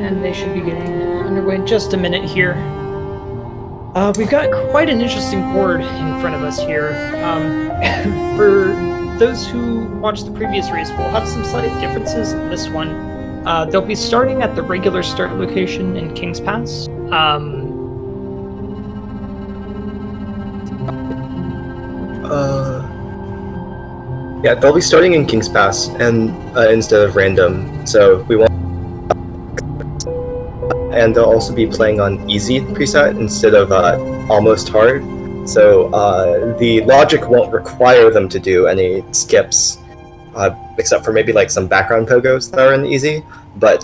And they should be getting underway in just a minute here. We've got quite an interesting board in front of us here. For those who watched the previous race, we'll have some slight differences in this one. They'll be starting at the regular start location in King's Pass. Yeah, they'll be starting in King's Pass and instead of random, so we won't. And they'll also be playing on easy preset instead of almost hard. So the logic won't require them to do any skips, except for maybe like some background pogos that are in easy. But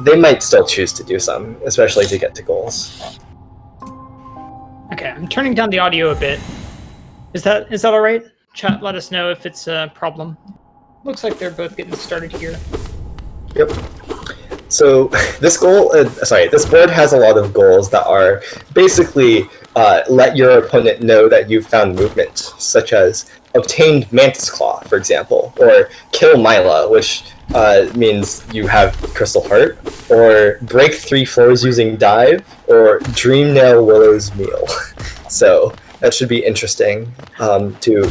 they might still choose to do some, especially to get to goals. Okay, I'm turning down the audio a bit. Is that all right? Chat, let us know if it's a problem. Looks like they're both getting started here. Yep. So this board has a lot of goals that are basically let your opponent know that you've found movement, such as obtained Mantis Claw, for example, or kill Myla, which means you have Crystal Heart, or break 3 floors using Dive, or Dreamnail Willow's Meal. So that should be interesting to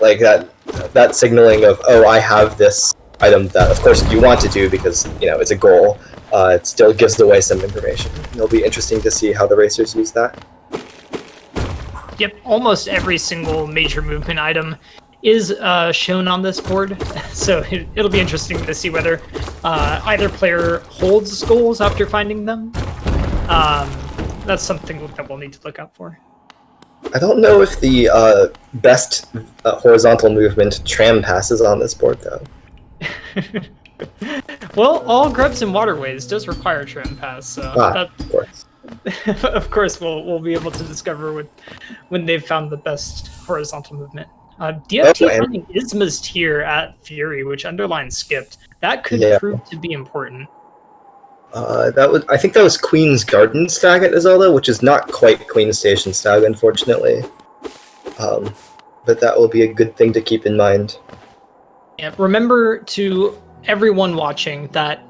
like that signaling of, oh, I have this item that of course you want to do because it's a goal. It still gives away some information. It'll be interesting to see how the racers use that. Yep, almost every single major movement item is shown on this board, so it'll be interesting to see whether either player holds goals after finding them. That's something that we'll need to look out for. I don't know if the best horizontal movement tram passes on this board, though. Well, all grubs and waterways does require tram pass, so of course. Of course, we'll be able to discover when they've found the best horizontal movement. DFT finding Isma's tier at Fury, which underline skipped. That could prove to be important. I think that was Queen's Garden Stag at Isolda, which is not quite Queen's Station Stag, unfortunately. But that will be a good thing to keep in mind. Yeah, remember to everyone watching that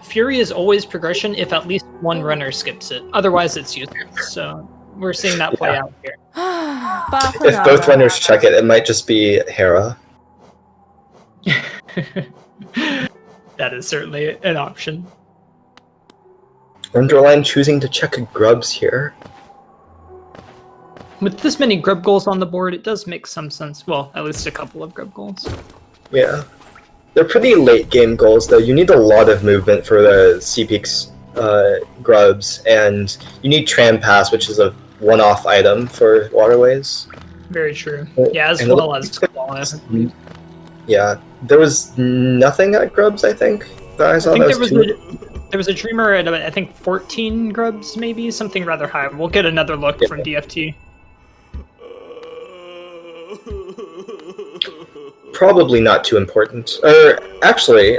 Fury is always progression if at least one runner skips it. Otherwise, it's useless. So we're seeing that play out here. If both runners check it, it might just be Hera. That is certainly an option. Underline choosing to check grubs here. With this many grub goals on the board, it does make some sense. Well, at least a couple of grub goals. Yeah. They're pretty late game goals, though. You need a lot of movement for the C-Peaks grubs, and you need Tram Pass, which is a one-off item for waterways. Very true. Yeah, as well as Claw. Yeah, there was nothing at grubs, I think. That I saw. I think there was a Dreamer at, I think, 14 grubs, maybe? Something rather high. We'll get another look from DFT. Probably not too important. Or, actually,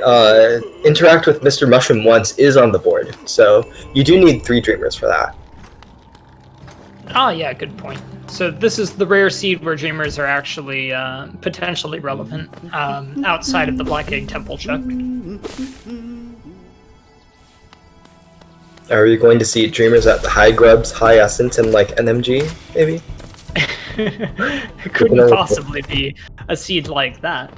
interact with Mr. Mushroom once is on the board, so you do need 3 Dreamers for that. Oh, yeah, good point. So this is the rare seed where Dreamers are actually potentially relevant outside of the Black Egg Temple check. Are you going to see Dreamers at the high grubs, high essence, and like NMG, maybe? It couldn't possibly be a seed like that.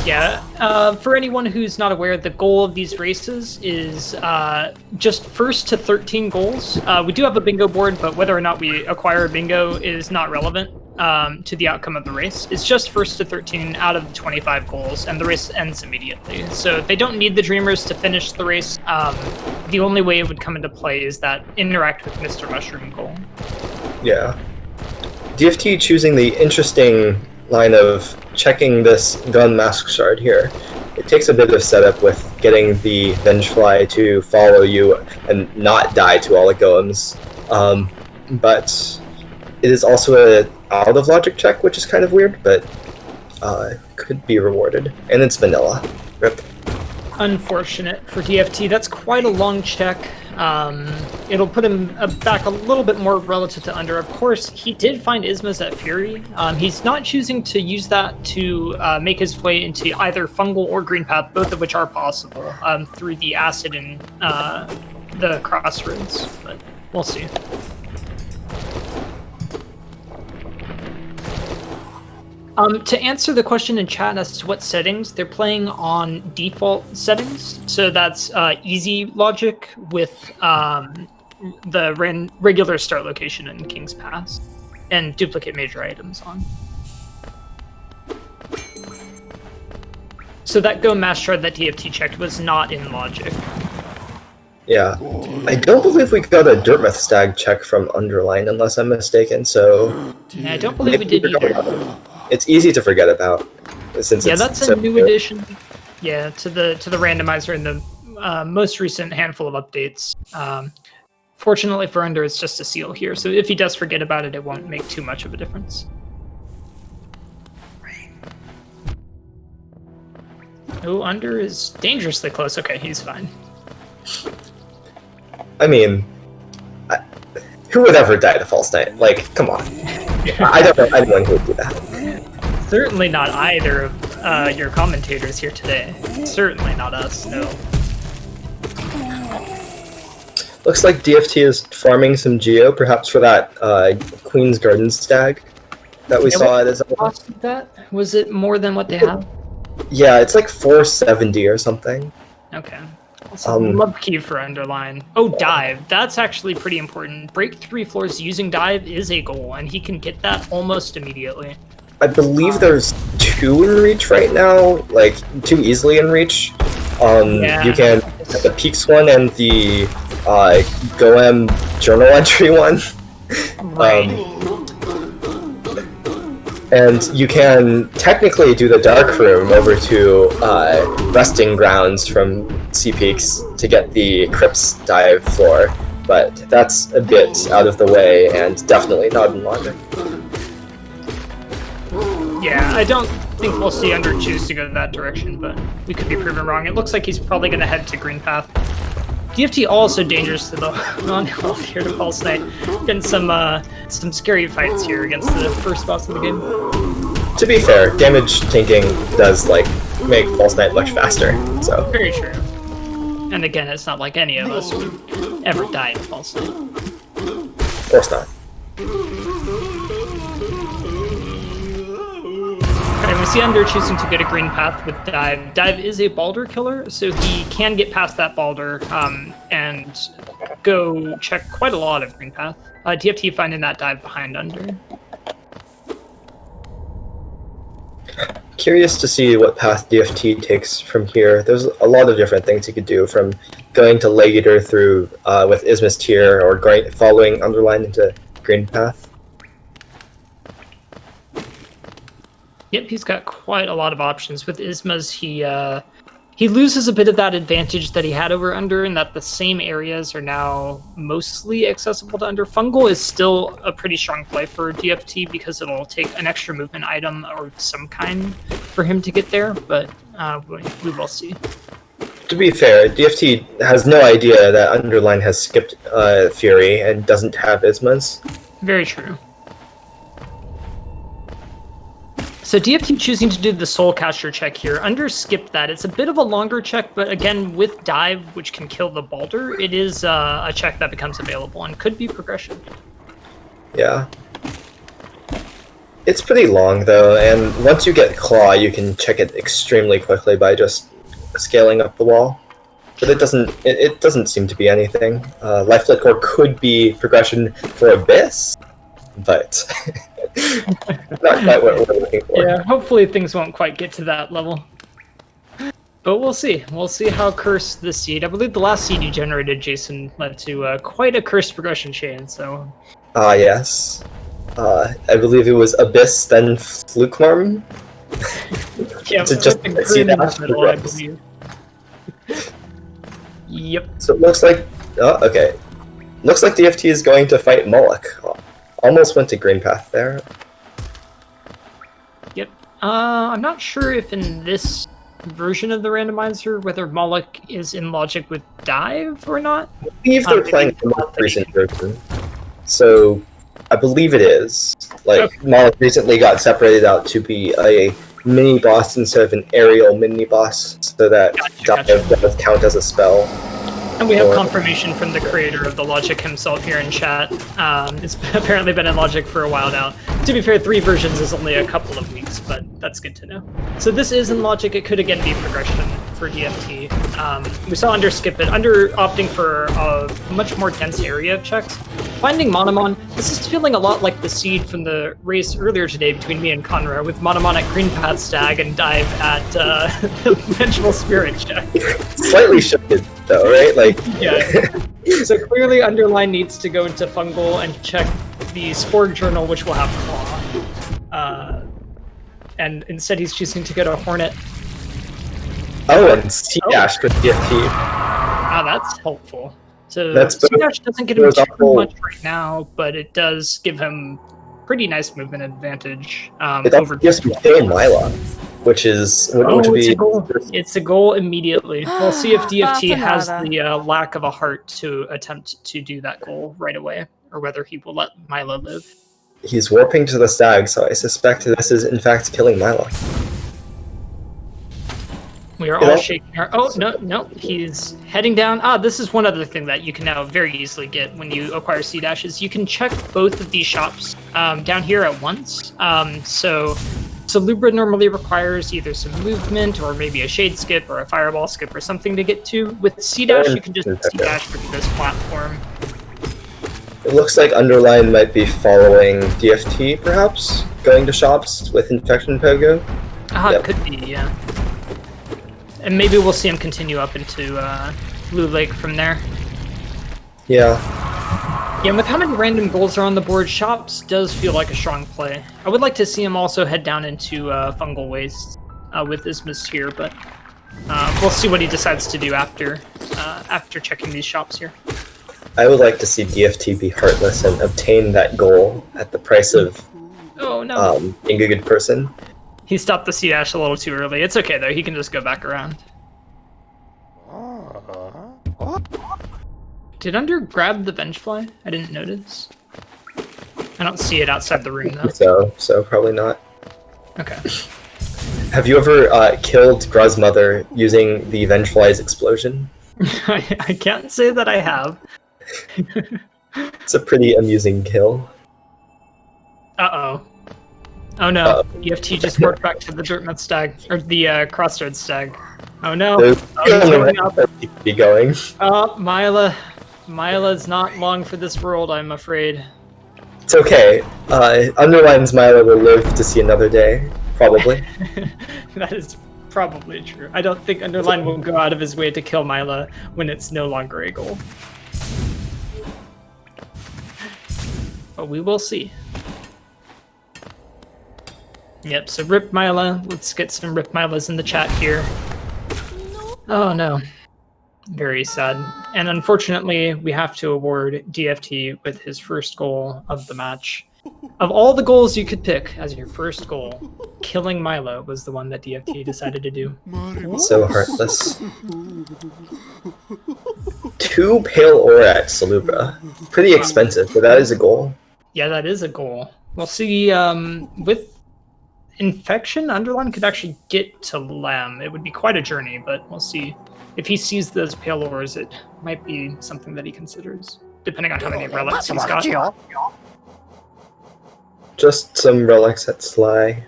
Yeah, for anyone who's not aware, the goal of these races is just first to 13 goals. We do have a bingo board, but whether or not we acquire a bingo is not relevant to the outcome of the race. It's just first to 13 out of the 25 goals, and the race ends immediately. So they don't need the Dreamers to finish the race. The only way it would come into play is that interact with Mr. Mushroom goal. Yeah. DFT choosing the interesting line of checking this gun mask shard here. It takes a bit of setup with getting the Vengefly to follow you and not die to all the golems. But it is also an out of logic check, which is kind of weird, but could be rewarded. And it's vanilla. Rip. Unfortunate for DFT. That's quite a long check. It'll put him back a little bit more relative to under. Of course, he did find Ismas at Fury. He's not choosing to use that to make his way into either fungal or green path, both of which are possible through the acid and the crossroads, but we'll see. To answer the question in chat as to what settings, they're playing on default settings. So that's easy logic with the regular start location in King's Pass and duplicate major items on. So that Go Mass Shard that DFT checked was not in logic. Yeah. I don't believe we got a Dirtmouth stag check from underlein unless I'm mistaken, so... Yeah, I don't believe we did either. It's easy to forget about, since yeah, it's that's a new addition. Yeah, to the randomizer in the most recent handful of updates. Fortunately for under, it's just a seal here, so if he does forget about it, it won't make too much of a difference. Oh, under is dangerously close. Okay, he's fine. I mean, who would ever die to False Knight? Like, come on. I don't know anyone who would do that. Certainly not either of your commentators here today. Certainly not us, no. Looks like DFT is farming some geo, perhaps for that Queen's Garden stag that we saw at his... That? Was it more than what they have? Yeah, it's like 470 or something. Okay. Love key for underlein. Oh, dive. That's actually pretty important. Break 3 floors using dive is a goal, and he can get that almost immediately. I believe there's 2 in reach right now, like 2 easily in reach. Yeah, you can the Peaks one and the Goem journal entry one. Right. And you can technically do the Dark Room over to Resting Grounds from Sea Peaks to get the Crypts dive floor, but that's a bit out of the way and definitely not in logic. Yeah, I don't think we'll see under choose to go that direction, but we could be proven wrong. It looks like he's probably going to head to green path. DFT also dangerous to the non-health here to False Knight. Getting some scary fights here against the first boss of the game. To be fair, damage tanking does like make False Knight much faster, so. Very true. And again, it's not like any of us would ever die to False Knight. Of course not. Alright, we see under choosing to go to green path with dive. Dive is a Balder killer, so he can get past that Balder and go check quite a lot of green path. DFT finding that dive behind under. Curious to see what path DFT takes from here. There's a lot of different things you could do, from going to Leg Eater through with Ismas tier, or following underlein into green path. Yep, he's got quite a lot of options. With Ismas, he loses a bit of that advantage that he had over under, in that the same areas are now mostly accessible to under. Fungal is still a pretty strong play for DFT because it'll take an extra movement item of some kind for him to get there, but we will see. To be fair, DFT has no idea that underlein has skipped Fury and doesn't have Ismas. Very true. So DFT choosing to do the Soul Caster check here. Under skipped that. It's a bit of a longer check, but again, with dive, which can kill the Balder, it is a check that becomes available and could be progression. Yeah. It's pretty long though, and once you get Claw, you can check it extremely quickly by just scaling up the wall. But it doesn't seem to be anything. Lifelet Core could be progression for Abyss, but not quite what we're looking for. Yeah, hopefully things won't quite get to that level. But we'll see. We'll see how cursed this seed. I believe the last seed you generated, Jason, led to quite a cursed progression chain, so... Yes. I believe it was Abyss, then Flukmarm. Yeah, to just see that middle, I believe. Yep. So it looks like... Oh, okay. Looks like DFT is going to fight Moloch. Almost went to green path there. Yep. I'm not sure if in this version of the randomizer, whether Moloch is in logic with Dive or not. I believe they're playing the most recent version. So I believe it is. Like, Moloch recently got separated out to be a mini boss instead of an aerial mini boss, so that Dive does count as a spell. And we have confirmation from the creator of the logic himself here in chat. It's apparently been in logic for a while now. To be fair, 3 versions is only a couple of weeks, but that's good to know. So this is in logic. It could again be progression for DFT. We saw Under skip it. Under opting for a much more dense area of checks. Finding Monomon, this is feeling a lot like the seed from the race earlier today between me and Conra, with Monomon at Green Path Stag and Dive at the Vengeful Spirit check. Slightly shifted though, right? Like, yeah. So clearly underlein needs to go into Fungal and check the Spore Journal, which will have Claw. And instead he's choosing to go to Hornet. Oh, and C-Dash with DFT. Ah, that's helpful. So That's C-Dash doesn't get him too much right now, but it does give him pretty nice movement advantage over just Myla, which would be it's a goal immediately. We'll see if DFT has the lack of a heart to attempt to do that goal right away, or whether he will let Myla live. He's warping to the Stag, so I suspect this is in fact killing Myla. We are all shaking our... Oh, no, he's heading down. Ah, this is one other thing that you can now very easily get when you acquire C-Dashes. You can check both of these shops down here at once. So Lubra normally requires either some movement or maybe a Shade skip or a Fireball skip or something to get to. With C-Dash, you can just C-Dash from this platform. It looks like underlein might be following DFT, perhaps? Going to shops with Infection Pogo? It could be, yeah. And maybe we'll see him continue up into Blue Lake from there. Yeah. Yeah, and with how many random goals are on the board, shops does feel like a strong play. I would like to see him also head down into Fungal Waste with Ismus here, but we'll see what he decides to do after checking these shops here. I would like to see DFT be heartless and obtain that goal at the price of being a good person. He stopped the C-Dash a little too early. It's okay, though. He can just go back around. Did Under grab the Vengefly? I didn't notice. I don't see it outside the room, though. So probably not. Okay. Have you ever killed Gra's mother using the Vengefly's explosion? I can't say that I have. It's a pretty amusing kill. Uh-oh. Oh no, EFT just worked back to the Dirtmouth Stag, or the Crossroads Stag. Oh no, he's going up. Be going. Myla's not long for this world, I'm afraid. It's okay. Underlein's Myla will live to see another day, probably. That is probably true. I don't think Underlein will go out of his way to kill Myla when it's no longer a goal. But we will see. Yep, so Rip Myla. Let's get some Rip Mylas in the chat here. Oh no. Very sad. And unfortunately, we have to award DFT with his first goal of the match. Of all the goals you could pick as your first goal, killing Myla was the one that DFT decided to do. So heartless. 2 Pale Aura at Salubra. Pretty expensive, but that is a goal. Yeah, that is a goal. We'll see, with Infection, Underlein could actually get to Lamb. It would be quite a journey, but we'll see. If he sees those Pale Auras, it might be something that he considers, depending on how many relics he's got. Just some relics at Sly,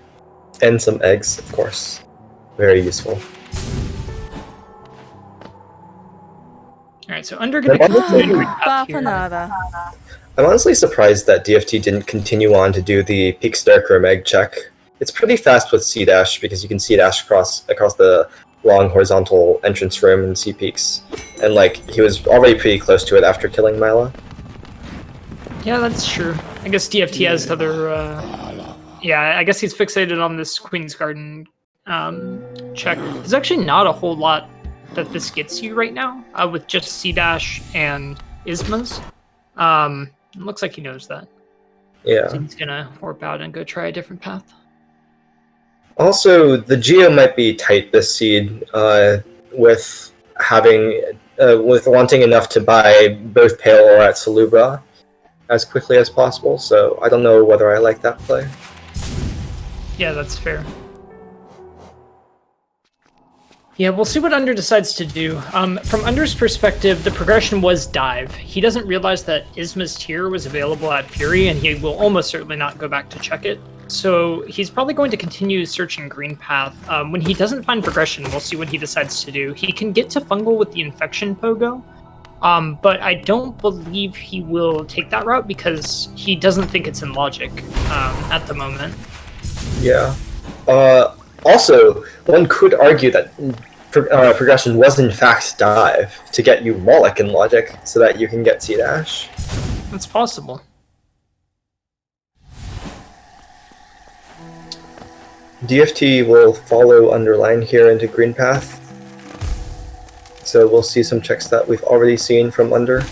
and some eggs, of course. Very useful. Alright, so Under gonna continue up here. I'm honestly surprised that DFT didn't continue on to do the Peak Starcrow egg check. It's pretty fast with C-Dash because you can C-Dash across the long horizontal entrance room and see peaks. And like, he was already pretty close to it after killing Myla. Yeah, that's true. I guess DFT has other, yeah, I guess he's fixated on this Queen's Garden check. There's actually not a whole lot that this gets you right now, with just C-Dash and Ismas. It looks like he knows that. Yeah. So he's gonna warp out and go try a different path. Also, the Geo might be tight this seed, with having with wanting enough to buy both Pale or at Salubra as quickly as possible. So I don't know whether I like that play. Yeah, that's fair. Yeah, we'll see what Under decides to do. From Under's perspective, the progression was dive. He doesn't realize that Isma's tier was available at Fury, and he will almost certainly not go back to check it. So he's probably going to continue searching Green Path. When he doesn't find progression, we'll see what he decides to do. He can get to Fungal with the Infection Pogo, but I don't believe he will take that route because he doesn't think it's in logic at the moment. Yeah. Also, one could argue that progression was in fact dive to get you Moloch in logic so that you can get C-Dash. It's possible. DFT will follow underlein here into Green Path. So we'll see some checks that we've already seen from Under.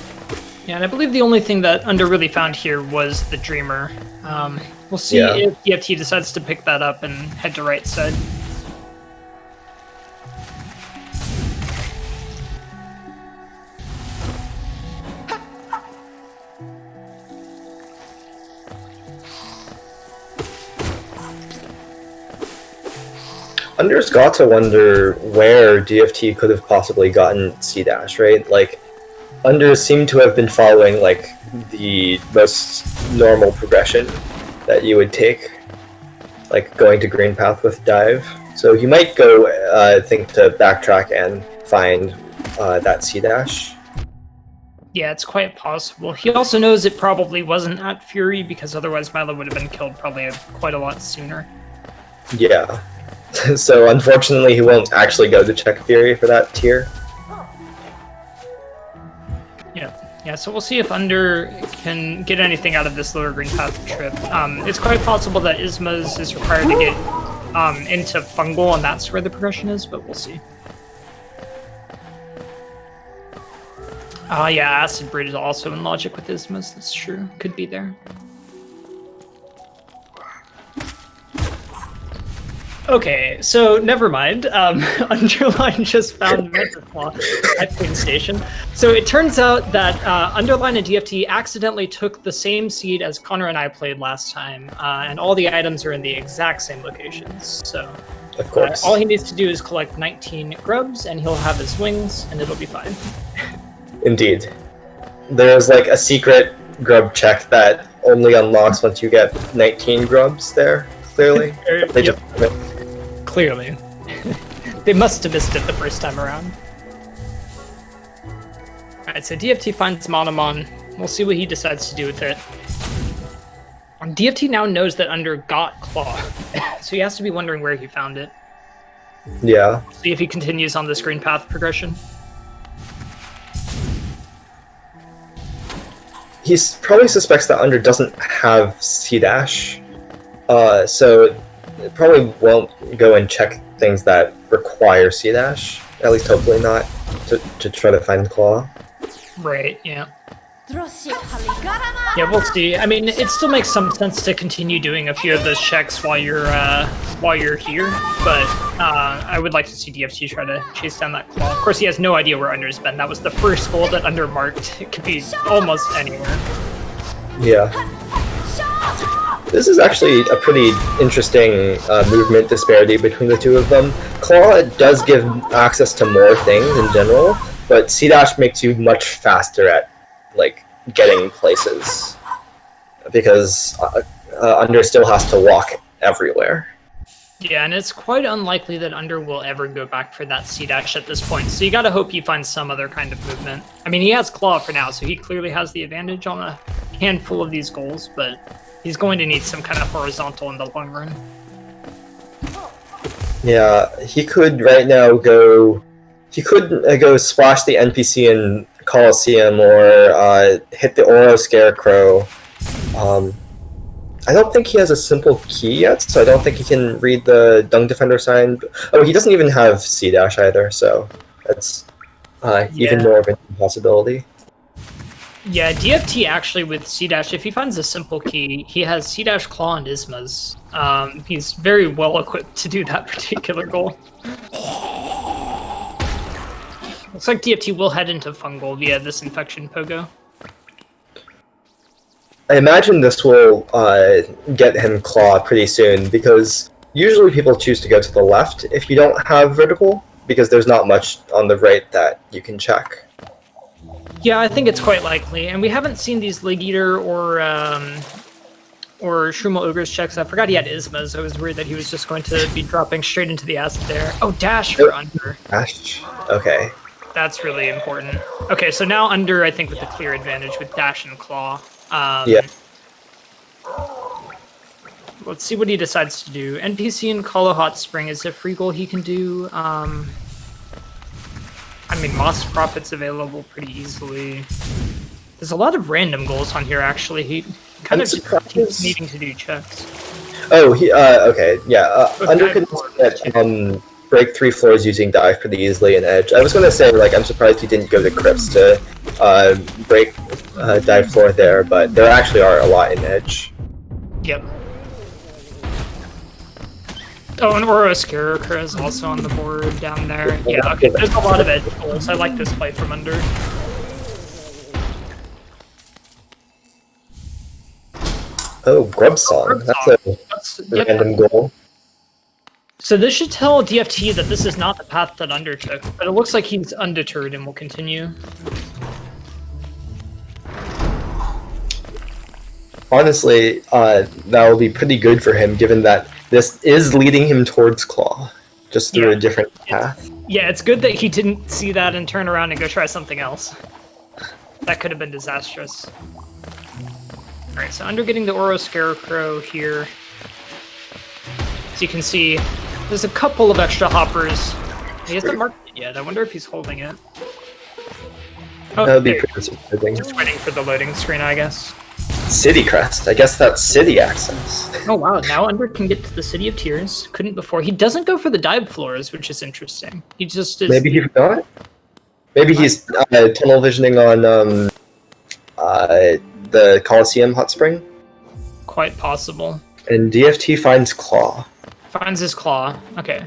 Yeah, and I believe the only thing that Under really found here was the Dreamer. We'll see if DFT decides to pick that up and head to right side. Under's got to wonder where DFT could have possibly gotten C-Dash, right? Like, Under seemed to have been following, like, the most normal progression that you would take, like going to Green Path with dive. So he might go, think to backtrack and find that C-Dash. Yeah, it's quite possible. He also knows it probably wasn't at Fury because otherwise Milo would have been killed probably quite a lot sooner. Yeah. So unfortunately he won't actually go to check Fury for that tier. Yeah, so we'll see if Under can get anything out of this lower Green Path trip. It's quite possible that Isma's is required to get into Fungal, and that's where the progression is, but we'll see. Yeah, Acid Bridge is also in logic with Isma's, that's true. Could be there. Okay, so never mind. Underlein just found Metaclaw at Queen Station. So it turns out that Underlein and DFT accidentally took the same seed as Connor and I played last time, and all the items are in the exact same locations. So of course, all he needs to do is collect 19 grubs, and he'll have his wings, and it'll be fine. Indeed. There's like a secret grub check that only unlocks once you get 19 grubs there, clearly. Clearly. They must have missed it the first time around. Alright, so DFT finds Monomon. We'll see what he decides to do with it. DFT now knows that Under got Claw, so he has to be wondering where he found it. Yeah. See if he continues on this Green Path progression. He probably suspects that Under doesn't have C-Dash, so it probably won't go and check things that require C-Dash, at least hopefully not, to try to find Claw. Right, yeah. Yeah, we'll see. I mean, it still makes some sense to continue doing a few of those checks while you're here, but I would like to see DFT try to chase down that Claw. Of course, he has no idea where Under's been. That was the first goal that Under marked. It could be almost anywhere. Yeah. This is actually a pretty interesting movement disparity between the two of them. Claw does give access to more things in general, but C-Dash makes you much faster at, like, getting places. Because Under still has to walk everywhere. Yeah, and it's quite unlikely that Under will ever go back for that C-Dash at this point, so you gotta hope he finds some other kind of movement. I mean, he has Claw for now, so he clearly has the advantage on a handful of these goals, but he's going to need some kind of horizontal in the long run. Yeah, he could right now go... He could go splash the NPC in Coliseum or hit the Oro Scarecrow. I don't think he has a simple key yet, so I don't think he can read the Dung Defender sign. Oh, he doesn't even have C-Dash either, so that's even more of an impossibility. Yeah, DFT actually with C-Dash, if he finds a simple key, he has C-Dash, Claw, and Ismas. He's very well equipped to do that particular goal. Looks like DFT will head into Fungal via this Infection Pogo. I imagine this will get him Claw pretty soon, because usually people choose to go to the left if you don't have Vertical, because there's not much on the right that you can check. Yeah, I think it's quite likely, and we haven't seen these Lig Eater or Shroomel Ogre's checks. I forgot he had Ismas. I was worried that he was just going to be dropping straight into the acid there. Oh, dash for under. Dash. Okay. That's really important. Okay, so now under, I think, with the clear advantage with dash and claw. Yeah. Let's see what he decides to do. NPC and Call a Hot Spring is a free goal he can do. I mean, Moss Prophet's available pretty easily. There's a lot of random goals on here, actually. He kind of just keeps needing to do checks. Oh, okay, yeah. Under can break 3 floors using dive pretty easily in edge. I was going to say, like, I'm surprised he didn't go to crypts to break dive floor there, but there actually are a lot in edge. Yep. Oh, and Oro Scarecrow is also on the board down there. Yeah, okay, there's a lot of edge goals. I like this play from under. Oh, Grub Song. That's a random goal. So this should tell DFT that this is not the path that Under took, but it looks like he's undeterred and will continue. Honestly, that will be pretty good for him, given that this is leading him towards Claw, just through a different path. Yeah, it's good that he didn't see that and turn around and go try something else. That could have been disastrous. Alright, so Under getting the Oro Scarecrow here. As you can see, there's a couple of extra hoppers. He hasn't marked it yet. I wonder if he's holding it. Oh, that would be pretty surprising. Just waiting for the loading screen, I guess. City Crest. I guess that's city access. Oh wow, now Under can get to the City of Tears. Couldn't before. He doesn't go for the dive floors, which is interesting. He just is... Maybe he forgot? Maybe he's tunnel visioning on the Coliseum Hot Spring? Quite possible. And DFT finds Claw. Finds his claw. Okay.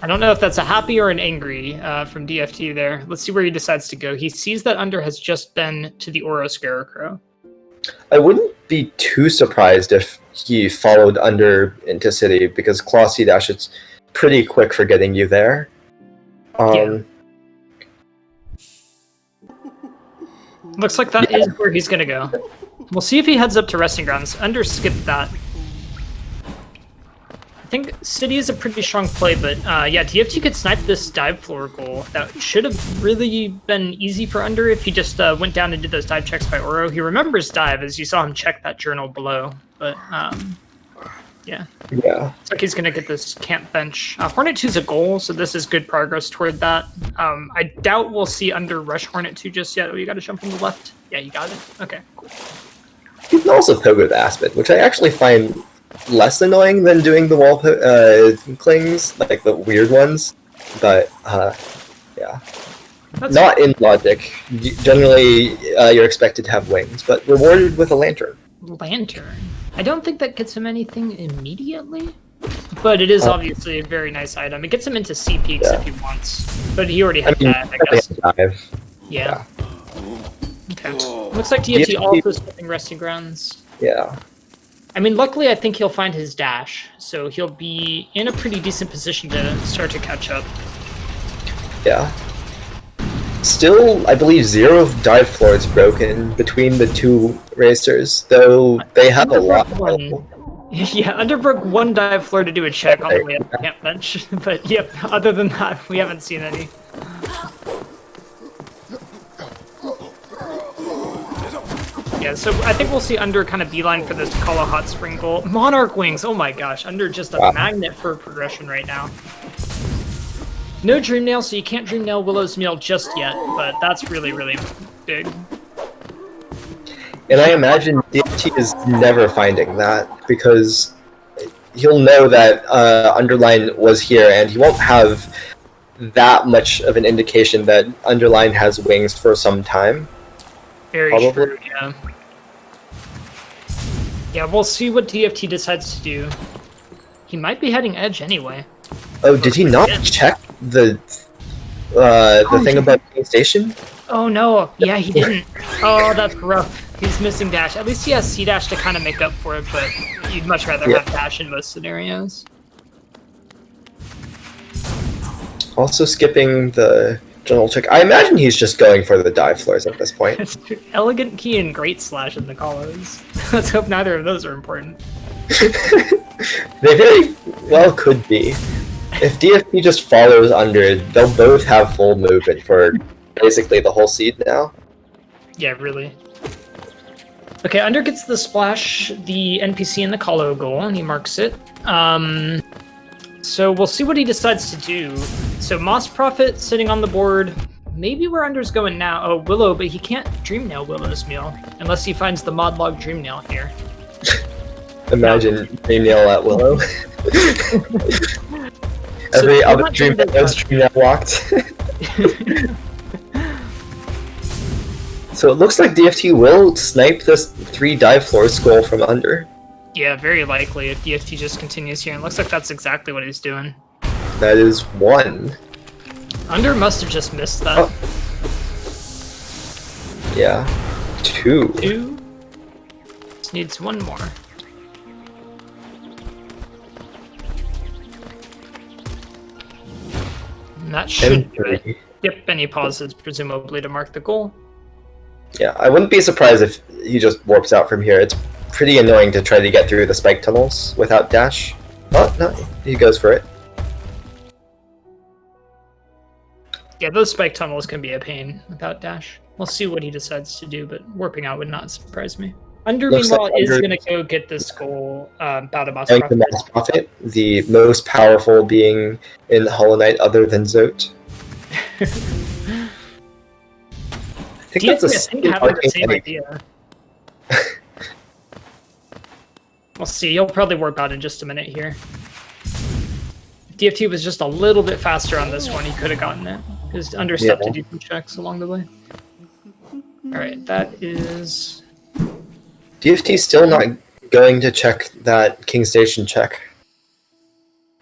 I don't know if that's a happy or an angry from DFT there. Let's see where he decides to go. He sees that Under has just been to the Oro Scarecrow. I wouldn't be too surprised if he followed Under into City, because Claw C-Dash is pretty quick for getting you there. Looks like that is where he's gonna go. We'll see if he heads up to Resting Grounds. Under skipped that. I think City is a pretty strong play, but yeah, DFT could snipe this dive floor goal. That should have really been easy for Under if he just went down and did those dive checks by Oro. He remembers dive, as you saw him check that journal below, but yeah. Looks like he's gonna get this camp bench. Hornet 2's a goal, so this is good progress toward that. I doubt we'll see Under rush Hornet 2 just yet. Oh, you gotta jump on the left. Yeah, you got it. Okay, cool. You can also pogo the Aspen, which I actually find less annoying than doing the wall clings, like the weird ones. But yeah, that's not in logic. Generally, you're expected to have wings, but rewarded with a lantern. Lantern. I don't think that gets him anything immediately, but it is obviously a very nice item. It gets him into C peaks if he wants, but he already had that, I guess. Yeah. Okay. Looks like DFT also skipping Resting Grounds. Yeah. I mean, luckily, I think he'll find his dash, so he'll be in a pretty decent position to start to catch up. Yeah. Still, I believe 0 dive floors broken between the two racers, though they have a lot. Yeah, Under broke 1 dive floor to do a check on the way up the camp bench, but yep, other than that, we haven't seen any. Yeah, so I think we'll see Under kind of beeline for this to call a hot spring goal. Monarch Wings, oh my gosh, Under just a magnet for progression right now. No Dream Nail, so you can't Dream Nail Willow's Meal just yet, but that's really, really big. And I imagine DFT is never finding that, because he'll know that Underline was here, and he won't have that much of an indication that Underline has wings for some time. Very Probably. true, yeah. Yeah, we'll see what DFT decides to do. He might be heading edge anyway. Oh, did he not check the thing about King Station? Oh no, yeah, he didn't. Oh, that's rough. He's missing dash. At least he has C dash to kind of make up for it, but you'd much rather have dash in most scenarios. Also skipping the general check. I imagine he's just going for the dive floors at this point. Elegant key and great slash in the colors. Let's hope neither of those are important. They very well could be. If DFT just follows under, they'll both have full movement for basically the whole seed now. Yeah, really. Okay, Under gets the splash, the NPC in the Colo goal, and he marks it. So we'll see what he decides to do. So Moss Prophet sitting on the board. Maybe where Under's going now. Oh, Willow, but he can't Dreamnail Willow's meal unless he finds the mod log Dreamnail here. Imagine Dreamnail at Willow. Every other Dreamnail walked. So it looks like DFT will snipe this 3 dive floor skull from Under. Yeah, very likely if DFT just continues here. And looks like that's exactly what he's doing. That is 1. Under must have just missed that. Oh. Yeah. 2. 2. Just needs 1 more. And that should do it. Yep, and he pauses, presumably to mark the goal. Yeah, I wouldn't be surprised if he just warps out from here. It's pretty annoying to try to get through the spike tunnels without dash. Oh, no, he goes for it. Yeah, those spike tunnels can be a pain without dash. We'll see what he decides to do, but warping out would not surprise me. Under, meanwhile, is going to go get this goal out of Moss Prophet. The Moss Prophet, the most powerful being in Hollow Knight other than Zote. I think that's having the same idea. We'll see. He'll probably warp out in just a minute here. If DFT was just a little bit faster on this one, he could have gotten it. Because Under stepped to do some checks along the way. Alright, that is... DFT's still not going to check that King Station check.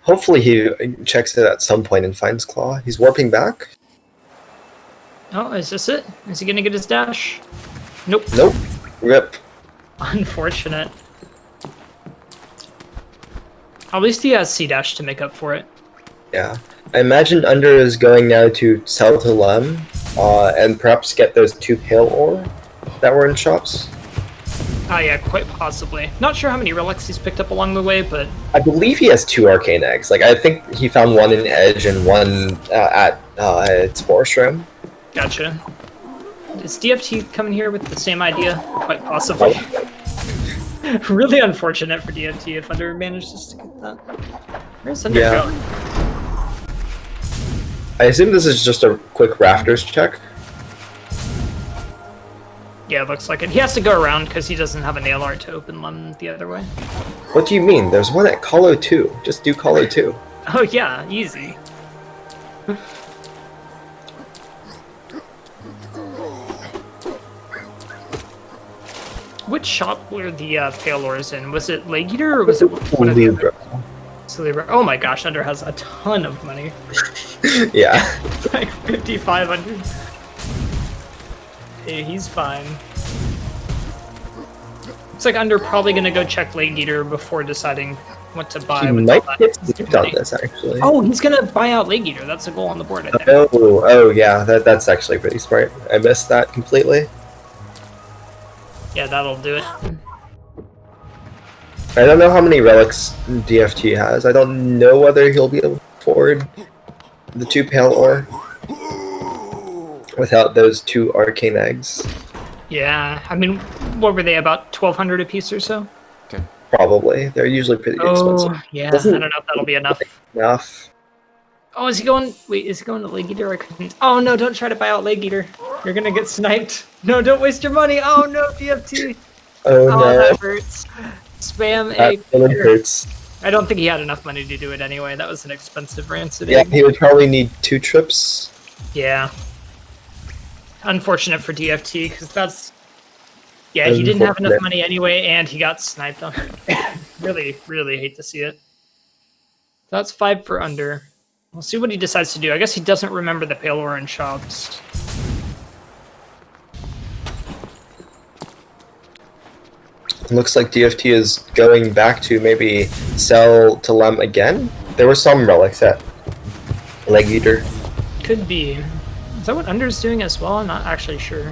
Hopefully he checks it at some point and finds Claw. He's warping back. Oh, is this it? Is he gonna get his dash? Nope. Nope. Rip. Unfortunate. At least he has C dash to make up for it. Yeah. I imagine Under is going now to sell to Lem, and perhaps get those 2 pale ore that were in shops. Oh yeah, quite possibly. Not sure how many relics he's picked up along the way, but... I believe he has 2 arcane eggs. Like, I think he found 1 in Edge and 1 at Spore Shroom. Gotcha. Is DFT coming here with the same idea? Quite possibly. Really unfortunate for DFT if Under manages to get that. Where's Under going? I assume this is just a quick rafters check. Yeah, it looks like it. He has to go around because he doesn't have a nail art to open Lem the other way. What do you mean? There's one at Colo 2. Just do Colo 2. Oh yeah, easy. Which shop were the pale ores in? Was it Leg Eater or was it one of the other? Libra. Oh my gosh, Under has a ton of money. Yeah. Like 5,500. Hey, he's fine. Looks like Under probably gonna go check Leg Eater before deciding what to buy. He might get skipped on this, actually. Oh, he's gonna buy out Leg Eater. That's a goal on the board, I think. Oh yeah, that's actually pretty smart. I missed that completely. Yeah, that'll do it. I don't know how many relics DFT has. I don't know whether he'll be able to afford the 2 pale ore without those 2 arcane eggs. Yeah, I mean, what were they, about 1,200 apiece or so? Okay. Probably. They're usually pretty expensive. Yeah, I don't know if that'll be enough. Oh, is he going... Wait, is he going to Leg Eater? I couldn't... Oh, no, don't try to buy out Leg Eater. You're gonna get sniped. No, don't waste your money. Oh, no, DFT. Oh, no. That hurts. Spam That really hurts. I don't think he had enough money to do it anyway. That was an expensive rancid. Yeah, he would probably need 2 trips. Yeah. Unfortunate for DFT, because that's Yeah, he didn't have enough money anyway, and he got sniped on. Really, really hate to see it. That's 5 for under. We'll see what he decides to do. I guess he doesn't remember the pale orange shops. Looks like DFT is going back to maybe sell to Lem again. There were some relics at Leg Eater. Could be. Is that what Under's doing as well? I'm not actually sure.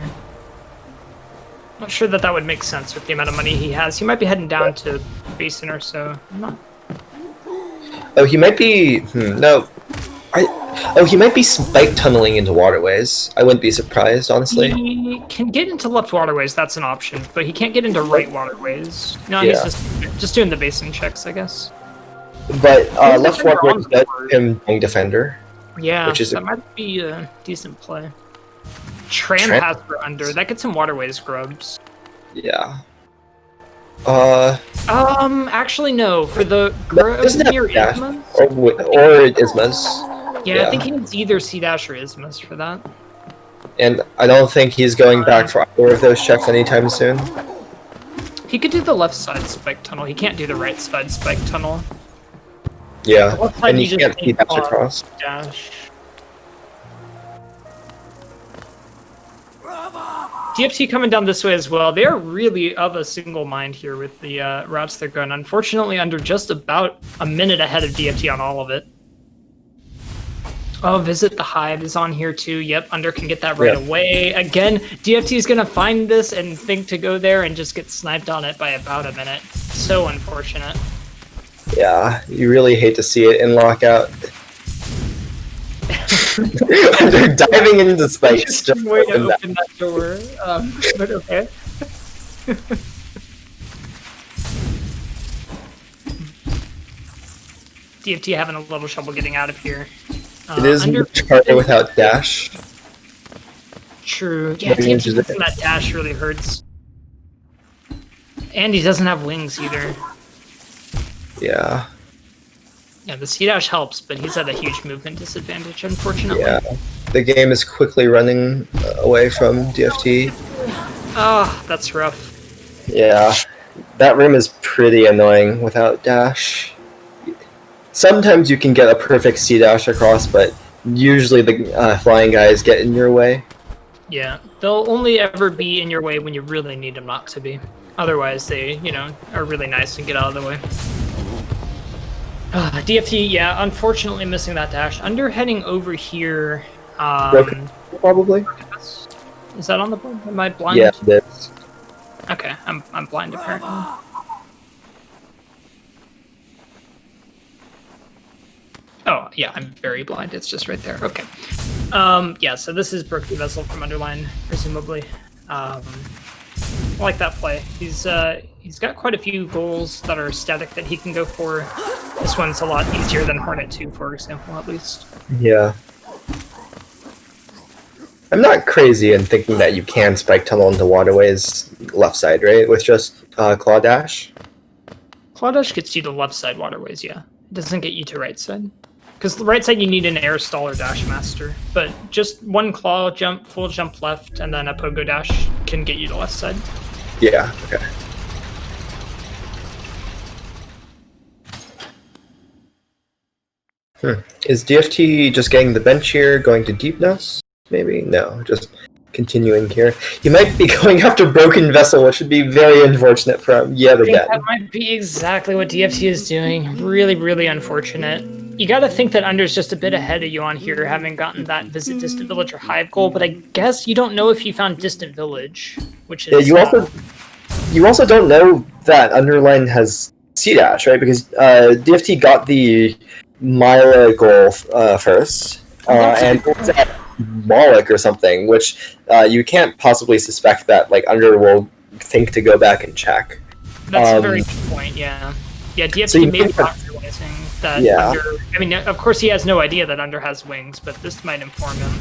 Not sure that would make sense with the amount of money he has. He might be heading down to Basin or so. I'm not... Oh, he might be... no. Oh, he might be spike tunneling into waterways. I wouldn't be surprised, honestly. He can get into left waterways, that's an option, but he can't get into right waterways. No, yeah. He's just doing the basin checks, I guess. But left waterways does him being defender. Yeah, that might be a decent play. Tram has for under. That gets him waterways grubs. Yeah. Actually no. For the grubs near Ismas? Or Ismas. Yeah, I think he needs either C-Dash or Ismas for that. And I don't think he's going back for either of those checks anytime soon. He could do the left side spike tunnel. He can't do the right side spike tunnel. Yeah, and he can't C-Dash across. Dash. DFT coming down this way as well. They are really of a single mind here with the routes they're going. Unfortunately, under just about a minute ahead of DFT on all of it. Oh, Visit the Hive is on here too. Yep, Under can get that right away. Again, DFT is going to find this and think to go there and just get sniped on it by about a minute. So unfortunate. Yeah, you really hate to see it in Lockout. They're diving into spikes. Just way to open that door. But okay. DFT having a little trouble getting out of here. It is much harder without dash. True. Yeah, DFT missing that dash really hurts. And he doesn't have wings either. Yeah. Yeah, the C-Dash helps, but he's at a huge movement disadvantage, unfortunately. Yeah. The game is quickly running away from DFT. Oh, that's rough. Yeah. That room is pretty annoying without dash. Sometimes you can get a perfect C-Dash across, but usually the flying guys get in your way. Yeah, they'll only ever be in your way when you really need them not to be. Otherwise, they, are really nice and get out of the way. DFT, yeah, unfortunately missing that dash. Under heading over here. Broken, probably. Is that on the board? Am I blind? Yeah, it is. Okay, I'm blind apparently. Oh, yeah, I'm very blind. It's just right there. Okay. Yeah, so this is Broken Vessel from Underline, presumably. I like that play. He's got quite a few goals that are static that he can go for. This one's a lot easier than Hornet 2, for example, at least. Yeah. I'm not crazy in thinking that you can spike tunnel into waterways left side, right? With just Claw Dash? Claw Dash gets you to left side waterways, yeah. It doesn't get you to right side. Because the right side you need an air stall or dash master. But just one claw jump, full jump left, and then a pogo dash can get you to left side. Yeah, okay. Is DFT just getting the bench here, going to deepness? Maybe? No, just continuing here. He might be going after Broken Vessel, which would be very unfortunate for him yet again. That might be exactly what DFT is doing. Really, really unfortunate. You gotta think that Under's just a bit ahead of you on here, having gotten that Visit Distant Village or Hive goal, but I guess you don't know if you found Distant Village, which is... Yeah, you also don't know that Underline has C-Dash, right? Because DFT got the Myla goal first, and it was at Moloch or something, which you can't possibly suspect that Under will think to go back and check. That's a very good point, yeah. Yeah, DFT so maybe not realizing that Under... I mean, of course he has no idea that Under has wings, but this might inform him.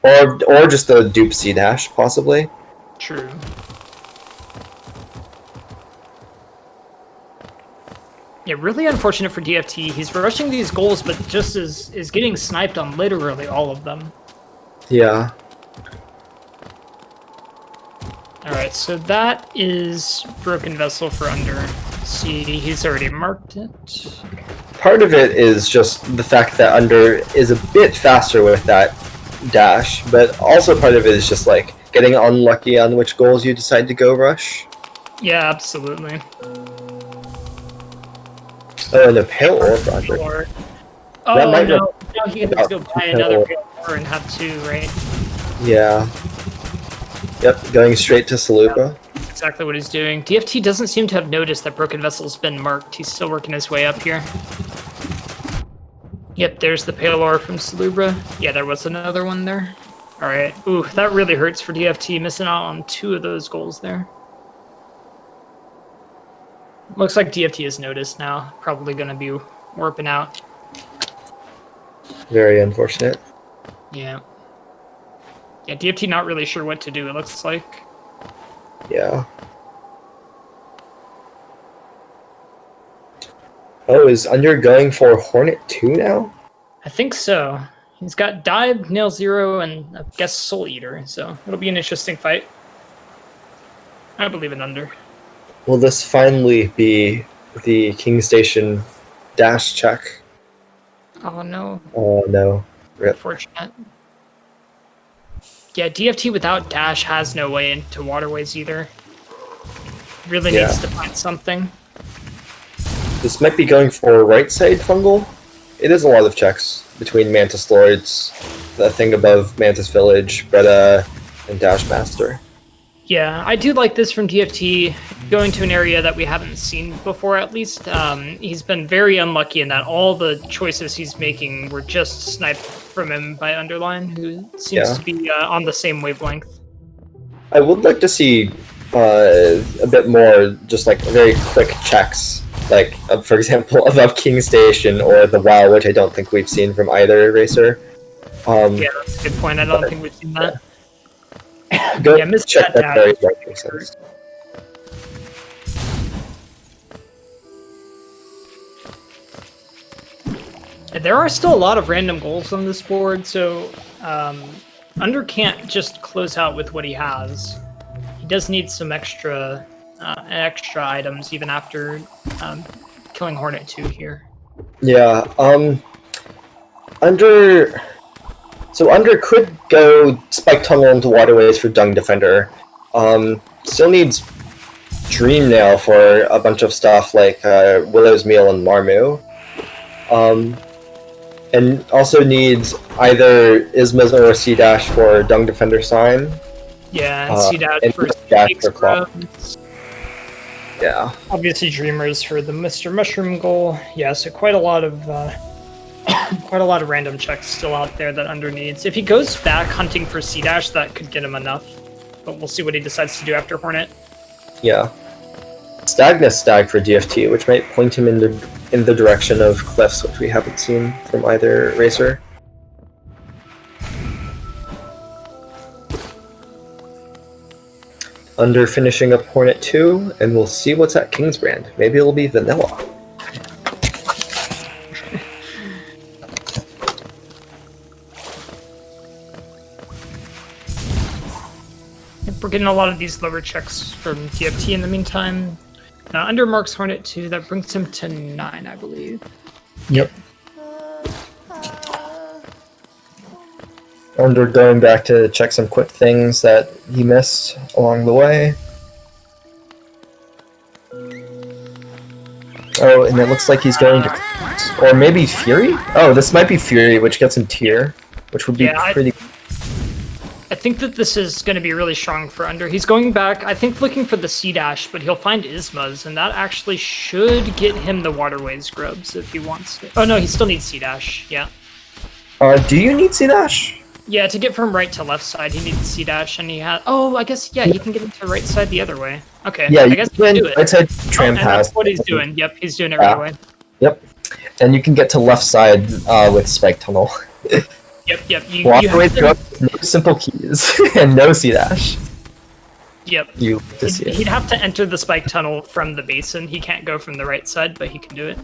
Or just the dupe C-Dash, possibly. True. Yeah, really unfortunate for DFT. He's rushing these goals, but just is getting sniped on literally all of them. Yeah. Alright, right, so that is Broken Vessel for Under. Let's see, he's already marked it. Part of it is just the fact that Under is a bit faster with that dash, but also part of it is just like getting unlucky on which goals you decide to go rush. Yeah, absolutely. Oh, and a pale ore for Under. Oh, might no. Now he has to go buy another pale ore and have two, right? Yeah. Yep, going straight to Salupa. Yeah, exactly what he's doing. DFT doesn't seem to have noticed that Broken Vessel's been marked. He's still working his way up here. Yep, there's the pale ore from Salubra. Yeah, there was another one there. Alright. Ooh, that really hurts for DFT, missing out on 2 of those goals there. Looks like DFT has noticed now. Probably going to be warping out. Very unfortunate. Yeah. Yeah, DFT not really sure what to do, it looks like. Yeah. Oh, is Under going for Hornet 2 now? I think so. He's got Dive, Nail Zero, and I guess Soul Eater, so it'll be an interesting fight. I believe in Under. Will this finally be the King Station dash check? Oh no. Oh no. Rip. Unfortunate. Yeah, DFT without dash has no way into waterways either. Really needs to find something. This might be going for right side fungal. It is a lot of checks between Mantis Lords, the thing above Mantis Village, Bretta, and Dash Master. Yeah, I do like this from DFT, going to an area that we haven't seen before at least. He's been very unlucky in that all the choices he's making were just sniped from him by Underlein, who seems to be on the same wavelength. I would like to see a bit more just like very quick checks, like for example above King Station or the WoW, which I don't think we've seen from either racer. Yeah, that's a good point. I don't think we've seen that. Go missed check that very likely sense. There are still a lot of random goals on this board, so Under can't just close out with what he has. He does need some extra items even after killing Hornet 2 here. Yeah, Under could go Spike Tunnel into Waterways for Dung Defender. Still needs Dream Nail for a bunch of stuff like Willow's Meal and Marmu. And also needs either Ismas or C-Dash for Dung Defender Sign. Yeah, and C-Dash for Claw. Yeah. Obviously Dreamers for the Mr. Mushroom goal. Yeah, so quite a lot of random checks still out there that Under needs. If he goes back hunting for C-Dash, that could get him enough. But we'll see what he decides to do after Hornet. Yeah. Stagnus Stag for DFT, which might point him in the direction of cliffs, which we haven't seen from either racer. Under finishing up Hornet 2, and we'll see what's at Kingsbrand. Maybe it'll be vanilla. We're getting a lot of these lower checks from DFT in the meantime. Now, Under marks Hornet 2, that brings him to 9, I believe. Yep. Under going back to check some quick things that he missed along the way. Oh, and it looks like he's going to... Or maybe Fury? Oh, this might be Fury, which gets him tier, which would be pretty... I think that this is going to be really strong for Under. He's going back, I think, looking for the C-Dash, but he'll find Ismas, and that actually should get him the Waterways grubs if he wants to. Oh no, he still needs C-Dash, yeah. Do you need C-Dash? Yeah, to get from right to left side, he needs C-Dash, and he has... Oh, I guess, yeah, he can get into right side the other way. Okay, yeah, I guess he can do it. Right side tram pass. That's what he's doing. Yep, he's doing it right away. Yep. And you can get to left side with Spike Tunnel. Yep. You Waterways grubs, no simple keys, and no C-Dash. Yep. He'd have to enter the Spike Tunnel from the basin. He can't go from the right side, but he can do it.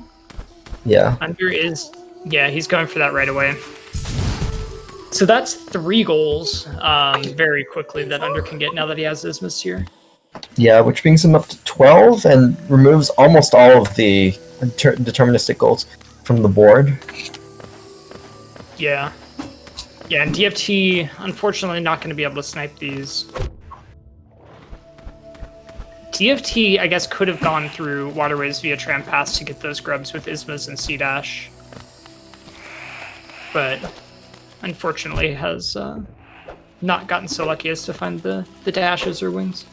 Yeah. Under is... Yeah, he's going for that right away. So that's 3 goals very quickly that Under can get now that he has Ismas here. Yeah, which brings him up to 12 and removes almost all of the deterministic goals from the board. Yeah. Yeah, and DFT, unfortunately, not going to be able to snipe these. DFT, I guess, could have gone through waterways via tram pass to get those grubs with Ismas and C-Dash. But unfortunately has not gotten so lucky as to find the dashes or wings.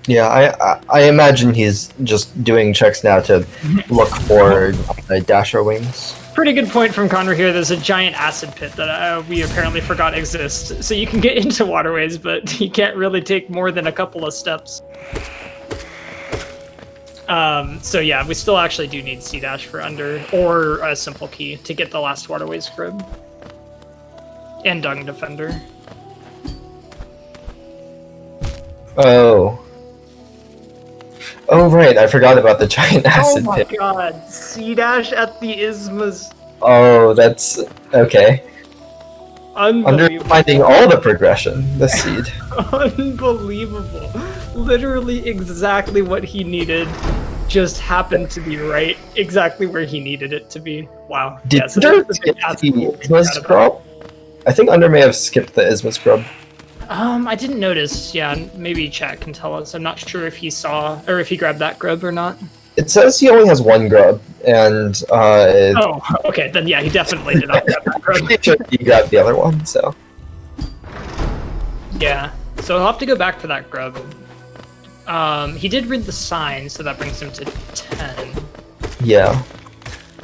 Yeah, I imagine he's just doing checks now to look for dash or wings. Pretty good point from Connor here. There's a giant acid pit that we apparently forgot exists. So you can get into waterways, but you can't really take more than a couple of steps. So yeah, we still actually do need C-Dash for under, or a simple key to get the last waterways grib. And Dung Defender. Oh, right, I forgot about the giant acid pit. Oh my god, C-Dash at the Ismas. Oh, that's... okay. Under Unbelievable. finding all the progression, the seed. Unbelievable. Literally exactly what he needed. Just happened to be right exactly where he needed it to be. Wow. Did Yeah, so Under that's skip that's the cool. Isma scrub? I think Under may have skipped the Isma scrub. I didn't notice. Yeah, maybe chat can tell us. I'm not sure if he saw or if he grabbed that grub or not. It says he only has one grub, and Oh, okay. Then yeah, he definitely did not grab that grub. pretty sure he grabbed the other one, so... Yeah, so he'll have to go back for that grub. He did read the sign, so that brings him to 10. Yeah.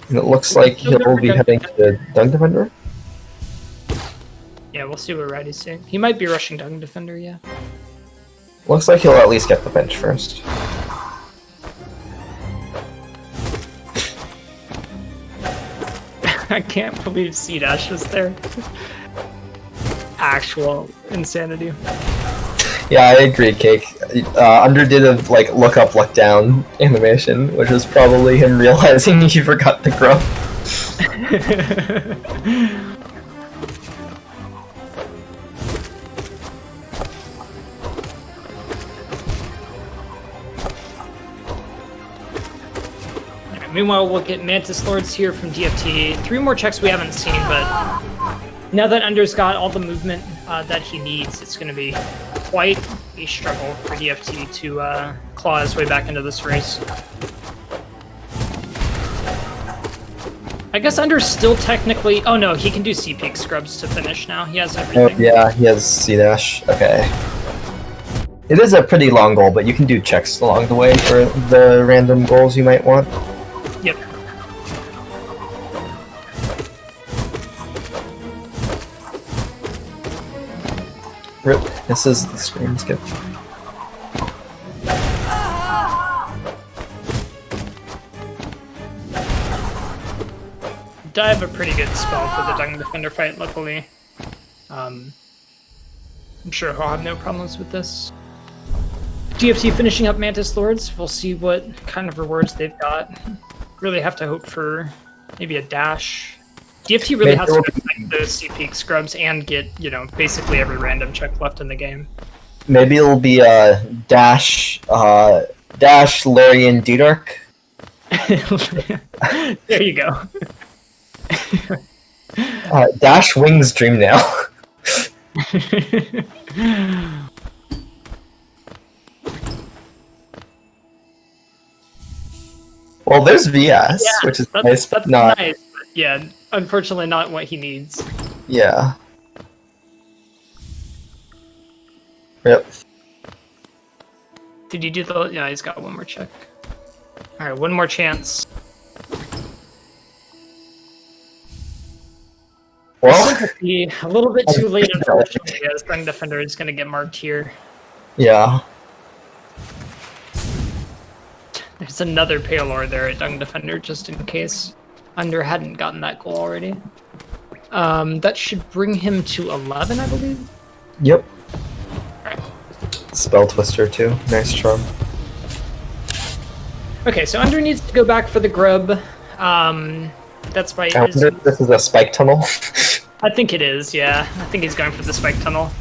And it looks like he'll be heading to Dung Defender? Yeah, we'll see what ride he's doing. He might be rushing Dung Defender, yeah. Looks like he'll at least get the bench first. I can't believe C-Dash was there. Actual insanity. Yeah, I agree, Cake. Under did a look up, look down animation, which was probably him realizing he forgot the grub. Meanwhile, we'll get Mantis Lords here from DFT. 3 more checks we haven't seen, but now that Under's got all the movement that he needs, it's going to be quite a struggle for DFT to claw his way back into this race. I guess Under's still technically... Oh no, he can do C-Peak scrubs to finish now. He has everything. Oh, yeah, he has C-Dash. Okay. It is a pretty long goal, but you can do checks along the way for the random goals you might want. Yep. Rip. This is the screen skip. I have a pretty good spell for the Dung Defender fight, luckily. I'm sure he'll have no problems with this. DFT finishing up Mantis Lords. We'll see what kind of rewards they've got. Really have to hope for maybe a dash. DFT really has to fight those C-Peak scrubs and get, basically every random check left in the game. Maybe it'll be a dash Larian D-Dark. There you go. Dash Wings Dream now. Well, there's VS, which is nice, but not... nice, but yeah, unfortunately not what he needs. Yeah. Yep. Did you do the... Yeah, he's got one more check. Alright, one more chance. Well... A little bit too late, unfortunately, as Dung Defender is going to get marked here. Yeah. There's another Paylor there at Dung Defender, just in case Under hadn't gotten that goal already. That should bring him to 11, I believe? Yep. Alright. Spell Twister, too. Nice charm. Okay, so Under needs to go back for the grub. That's by... I wonder if this is a spike tunnel. I think it is, yeah. I think he's going for the spike tunnel.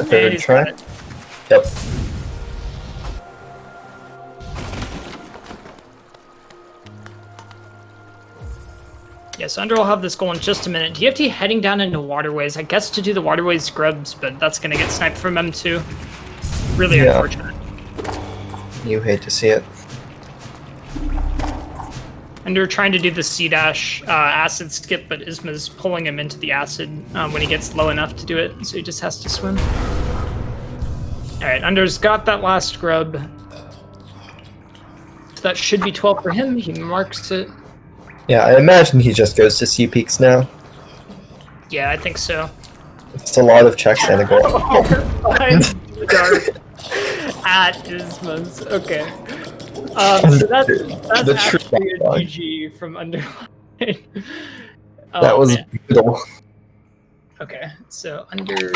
third he's try. got it. Yep. Yeah, so Under will have this goal in just a minute. DFT heading down into waterways, I guess to do the waterways scrubs, but that's going to get sniped from M2. Really unfortunate. You hate to see it. Under trying to do the C dash acid skip, but Isma's pulling him into the acid when he gets low enough to do it, so he just has to swim. Alright, Under's got that last scrub. So that should be 12 for him. He marks it. Yeah, I imagine he just goes to C peaks now. Yeah, I think so. It's a lot of checks and a goal. At Isma's. Okay. So that's actually a GG from underlein. That was brutal. Okay, so Under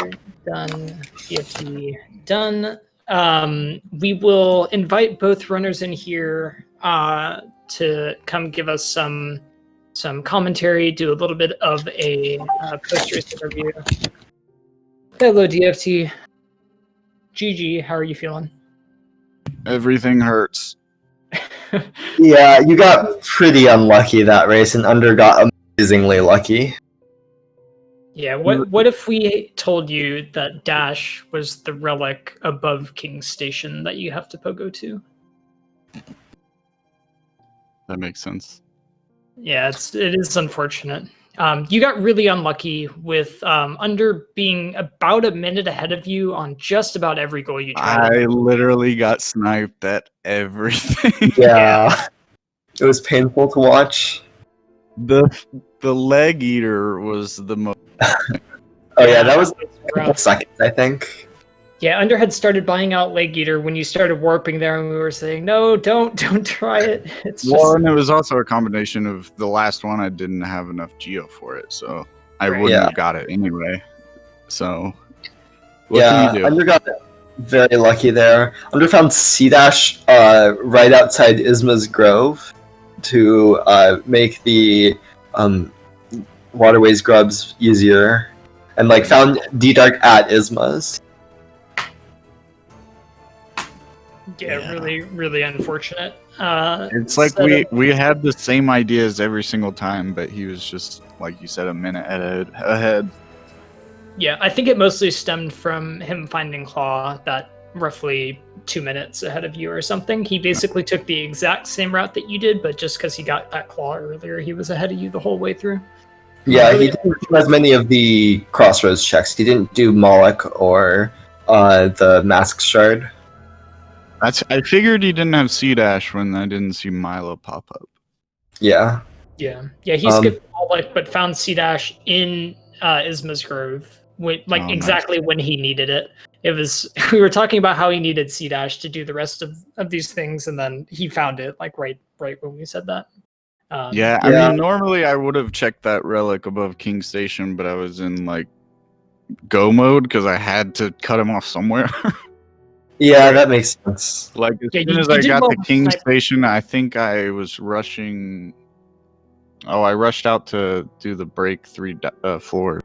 done, DFT done. We will invite both runners in here to come give us some commentary, do a little bit of a post-race interview. Hello, DFT. GG, how are you feeling? Everything hurts. Yeah, you got pretty unlucky that race, and Under got amazingly lucky. Yeah, what if we told you that Dash was the relic above King's Station that you have to pogo to? That makes sense. Yeah, it is unfortunate. You got really unlucky with Under being about a minute ahead of you on just about every goal you tried. I literally got sniped at everything. Yeah. It was painful to watch. The leg eater was the most. Oh yeah, that was a couple seconds, I think. Yeah, Under had started buying out Leg Eater when you started warping there, and we were saying, no, don't try it. It's just... Well, and it was also a combination of the last one I didn't have enough geo for it, so I wouldn't have got it anyway. So, what can you do? Under got very lucky there. Under found C-Dash right outside Isma's Grove to make the waterways grubs easier, and like found D-Dark at Isma's. Yeah, really, really unfortunate. It's like we had the same ideas every single time, but he was just, like you said, a minute ahead. Yeah, I think it mostly stemmed from him finding Claw that roughly 2 minutes ahead of you or something. He basically took the exact same route that you did, but just because he got that Claw earlier, he was ahead of you the whole way through. Yeah, he didn't do as many of the crossroads checks. He didn't do Moloch or the Mask Shard. I figured he didn't have C-Dash when I didn't see Milo pop up. Yeah. Yeah, he skipped Moloch, but found C-Dash in Isma's Grove, exactly when he needed it. It was we were talking about how he needed C-Dash to do the rest of these things, and then he found it like right when we said that. I mean, normally I would have checked that relic above King Station, but I was in like go mode because I had to cut him off somewhere. Yeah, that makes sense. Like as soon as I got to King Station, I think I was rushing. Oh, I rushed out to do the break 3 floors.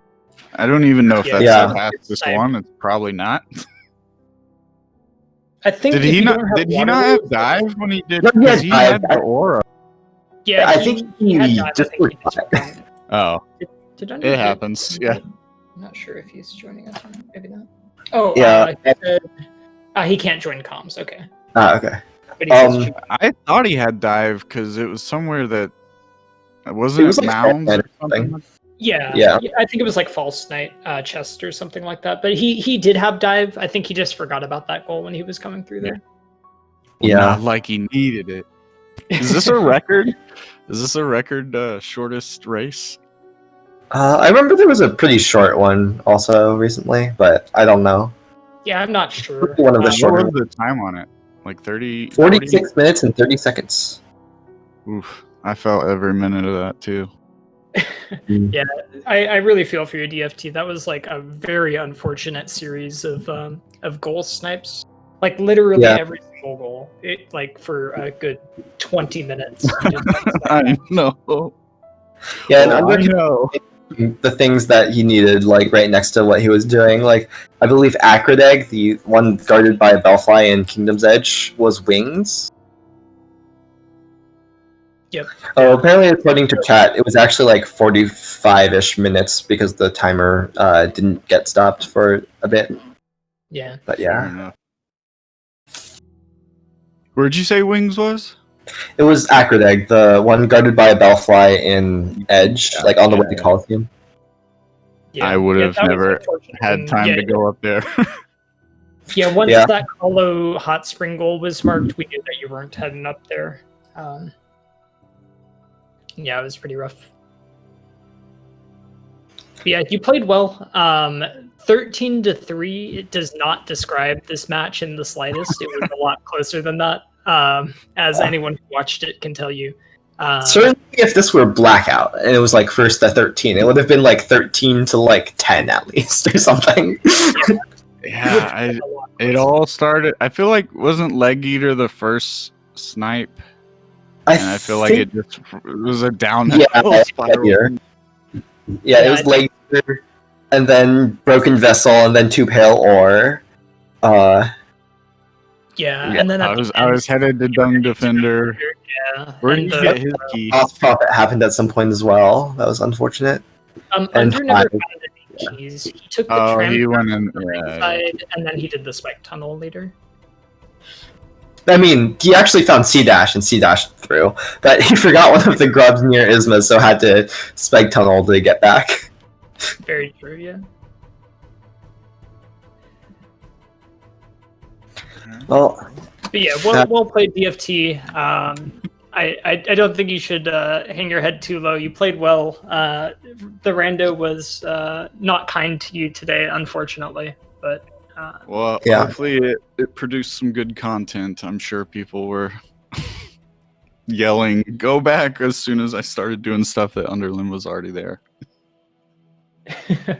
I don't even know if that's the fastest one. It's probably not. I think. Did he not have dive when he did? Because he had the aura. Yeah, I think he just forgot. Oh, it happens. Yeah. I'm not sure if he's joining us or not. Maybe not. Oh, yeah. He can't join comms. Okay. Okay. But I thought he had dive because it was somewhere that wasn't it mounds or something. Yeah. I think it was like false night chest or something like that. But he did have dive. I think he just forgot about that goal when he was coming through there. Yeah, not like he needed it. Is this a record? Is this a record shortest race? I remember there was a pretty short one also recently, but I don't know. Yeah, I'm not sure. One of the shorter. What was the time on it? Like 30? 46 minutes and 30 seconds. Oof. I felt every minute of that too. Yeah, I really feel for your DFT. That was like a very unfortunate series of goal snipes. Like literally every single goal. It like for a good 20 minutes. I know. Yeah, and the things that he needed, like right next to what he was doing. Like I believe Acrodeg, the one guarded by a Bellfly in Kingdom's Edge, was wings. Yep. Oh, apparently according to chat, it was actually like 45-ish minutes because the timer didn't get stopped for a bit. Yeah. But Fair yeah, enough. Where'd you say Wings was? it was Acrodeg, the one guarded by a Bellfly in Edge, Yeah, like on the way yeah. to Coliseum. Yeah. I would have that was never unfortunate. had time to go up there. Yeah, once Yeah. that Hollow Hot Spring goal was marked, we knew that you weren't heading up there. Yeah, it was pretty rough. But yeah, you played well. 13-3, it does not describe this match in the slightest. It was a lot closer than that, as anyone who watched it can tell you. Certainly, if this were Blackout and it was like first to 13, it would have been like 13 to like 10 at least or something. Yeah, it all started. I feel like wasn't Leg Eater the first snipe, and I feel like it was a downhill spiral. Yeah, it was Leg Eater, and then Broken Vessel, and then Two Pale Ore. And then I was headed to Dung Defender. Yeah, Where did he get his key? Lost Prophet happened at some point as well. That was unfortunate. Under never found any keys. He took the tram he went in side, and then he did the spike tunnel later. I mean, he actually found C-Dash and C-Dashed through, but he forgot one of the grubs near Isma, so had to spike tunnel to get back. Very true, yeah. Well, but yeah, well played, DFT. I don't think you should hang your head too low. You played well. The rando was not kind to you today, unfortunately. But hopefully it produced some good content. I'm sure people were yelling, "Go back!" as soon as I started doing stuff that Underlein was already there.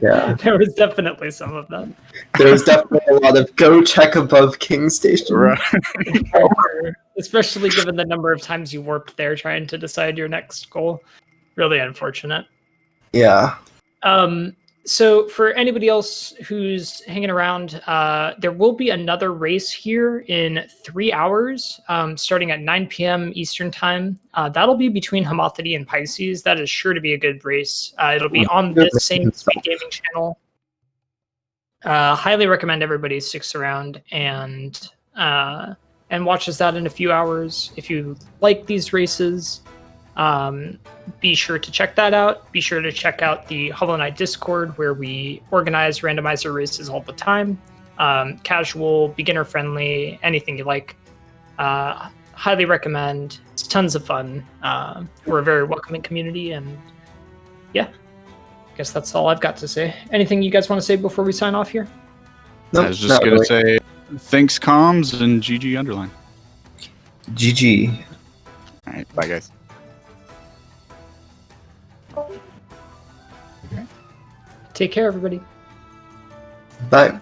Yeah, there was definitely some of that. There was definitely a lot of go check above King Station. Right. Especially given the number of times you warped there trying to decide your next goal. Really unfortunate. Yeah. So for anybody else who's hanging around, there will be another race here in 3 hours, starting at 9 p.m. Eastern time. That'll be between Homothety and Pisces. That is sure to be a good race. It'll be on this same Speed Gaming channel. Highly recommend everybody sticks around and watches that in a few hours. If you like these races, be sure to check that out. Be sure to check out the Hollow Knight Discord, where we organize randomizer races all the time. Casual, beginner friendly, anything you like. Highly recommend. It's tons of fun. We're a very welcoming community, and yeah, I guess that's all I've got to say. Anything you guys want to say before we sign off here? Nope, I was just gonna say thanks, comms, and GG Underlein. GG. All right, bye guys. Take care, everybody. Bye.